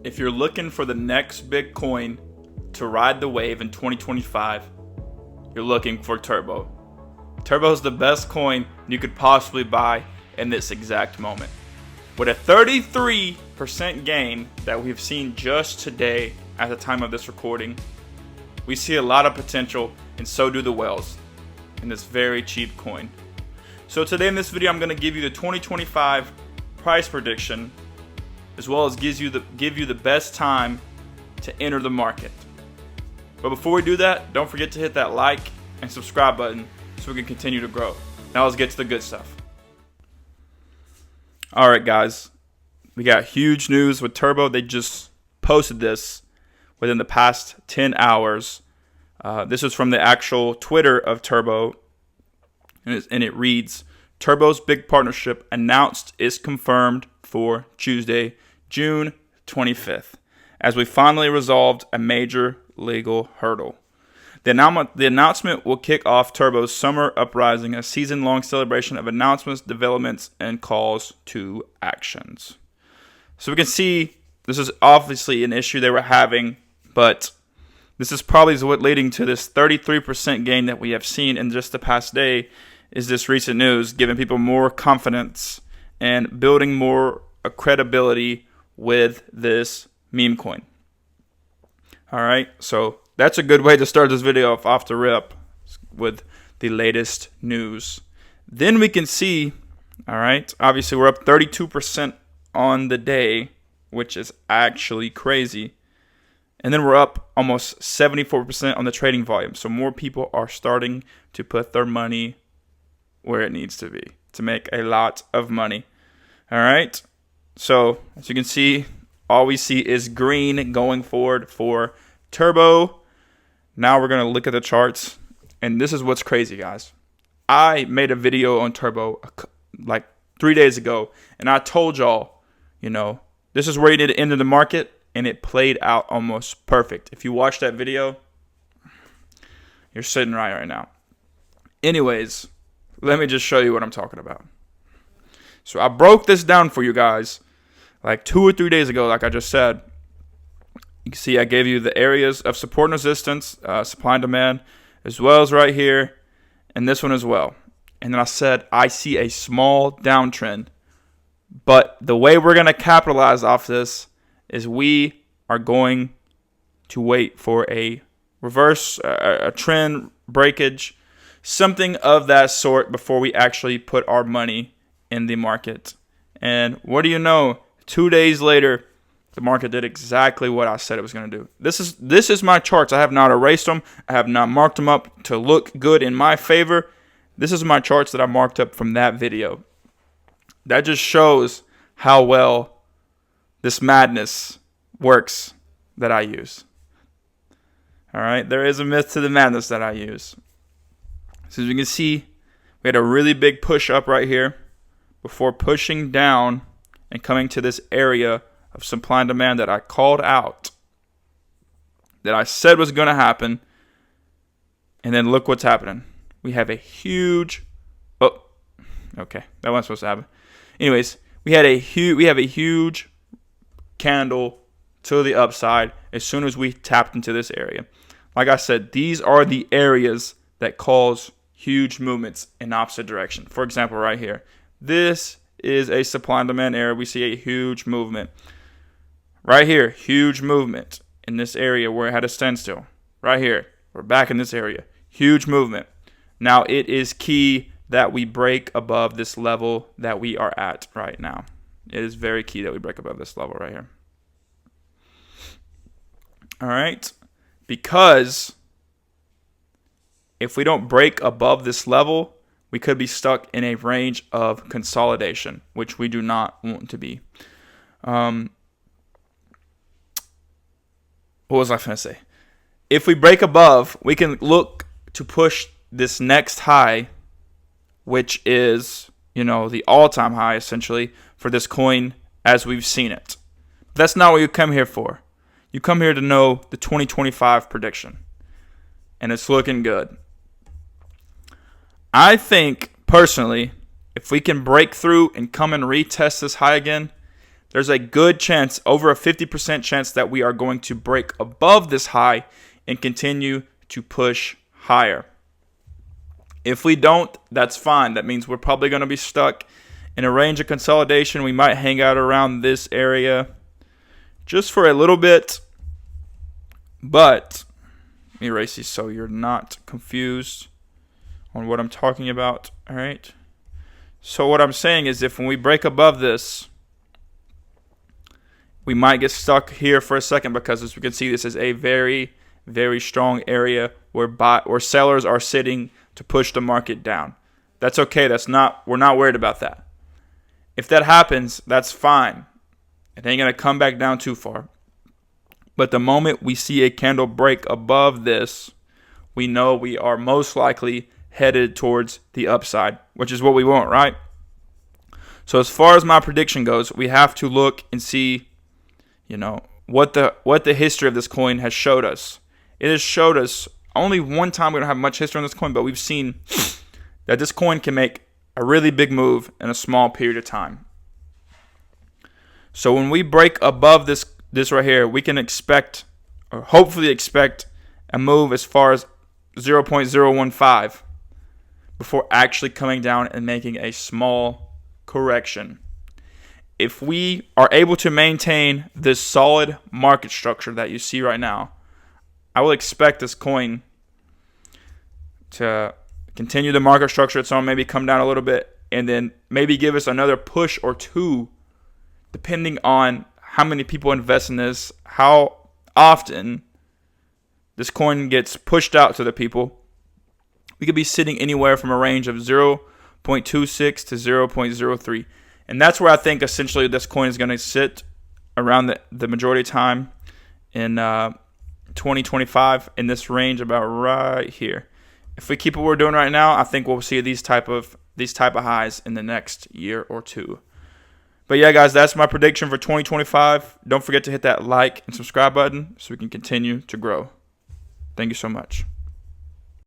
If you're looking for the next big coin to ride the wave in 2025, you're looking for Turbo. Turbo is the best coin you could possibly buy in this exact moment. With a 33% gain that we've seen just today at the time of this recording, we see a lot of potential, and so do the whales in this very cheap coin. So today in this video, I'm going to give you the 2025 price prediction, as well as give you the best time to enter the market. But before we do that, don't forget to hit that like and subscribe button so we can continue to grow. Now let's get to the good stuff. Alright guys, we got huge news with Turbo. They just posted this within the past 10 hours. This is from the actual Twitter of Turbo, and it reads, Turbo's big partnership announced is confirmed for Tuesday, June 25th, as we finally resolved a major legal hurdle. The announcement will kick off Turbo's Summer Uprising, a season-long celebration of announcements, developments, and calls to actions. So we can see this is obviously an issue they were having, but this is probably what leading to this 33% gain that we have seen in just the past day. Is this recent news giving people more confidence and building more credibility with this meme coin? All right, so that's a good way to start this video off the rip with the latest news. Then we can see, all right, obviously we're up 32% on the day, which is actually crazy. And then we're up almost 74% on the trading volume. So more people are starting to put their money where it needs to be to make a lot of money. All right. So as you can see, all we see is green going forward for Turbo. Now we're going to look at the charts. And this is what's crazy, guys. I made a video on Turbo like 3 days ago. And I told y'all, this is where you need to enter the market. And it played out almost perfect. If you watch that video, you're sitting right now. Anyways, let me just show you what I'm talking about. So I broke this down for you guys like 2 or 3 days ago, like I just said. You can see I gave you the areas of support and resistance, supply and demand, as well as right here, and this one as well. And then I said I see a small downtrend. But the way we're going to capitalize off this is we are going to wait for a reverse, a trend breakage, something of that sort before we actually put our money in the market. And what do you know? 2 days later, the market did exactly what I said it was going to do. This is my charts. I have not erased them. I have not marked them up to look good in my favor. This is my charts that I marked up from that video. That just shows how well this madness works that I use. All right, there is a myth to the madness that I use. So as you can see, we had a really big push up right here before pushing down and coming to this area of supply and demand that I called out, that I said was going to happen. And then look what's happening. We have a huge, that wasn't supposed to happen. Anyways, we have a huge candle to the upside as soon as we tapped into this area. Like I said, these are the areas that cause huge movements in opposite direction. For example, right here, this is a supply and demand area. We see a huge movement. Right here, huge movement in this area where it had a standstill. Right here, we're back in this area. Huge movement. Now it is key that we break above this level that we are at right now. It is very key that we break above this level right here. All right. Because if we don't break above this level, we could be stuck in a range of consolidation, which we do not want to be. What was I going to say? If we break above, we can look to push this next high, which is, the all-time high, essentially, for this coin as we've seen it. That's not what you come here for. You come here to know the 2025 prediction. And it's looking good. I think, personally, if we can break through and come and retest this high again, there's a good chance, over a 50% chance, that we are going to break above this high and continue to push higher. If we don't, that's fine. That means we're probably going to be stuck in a range of consolidation. We might hang out around this area just for a little bit. But let me erase these so you're not confused on what I'm talking about. All right. So what I'm saying is, if when we break above this, we might get stuck here for a second, because as we can see, this is a very, very strong area where sellers are sitting to push the market down. That's okay. We're not worried about that. If that happens, that's fine. It ain't going to come back down too far. But the moment we see a candle break above this, we know we are most likely headed towards the upside, which is what we want, right? So as far as my prediction goes, we have to look and see, what the history of this coin has showed us. It has showed us only one time. We don't have much history on this coin, but we've seen that this coin can make a really big move in a small period of time. So when we break above this right here, we can expect, or hopefully expect, a move as far as 0.015 before actually coming down and making a small correction. If we are able to maintain this solid market structure that you see right now, I will expect this coin to continue the market structure it's on, maybe come down a little bit, and then maybe give us another push or two, depending on how many people invest in this, how often this coin gets pushed out to the people. We could be sitting anywhere from a range of 0.26 to 0.03. And that's where I think essentially this coin is going to sit around the majority of time in 2025, in this range about right here. If we keep what we're doing right now, I think we'll see these type of highs in the next year or two. But yeah, guys, that's my prediction for 2025. Don't forget to hit that like and subscribe button so we can continue to grow. Thank you so much.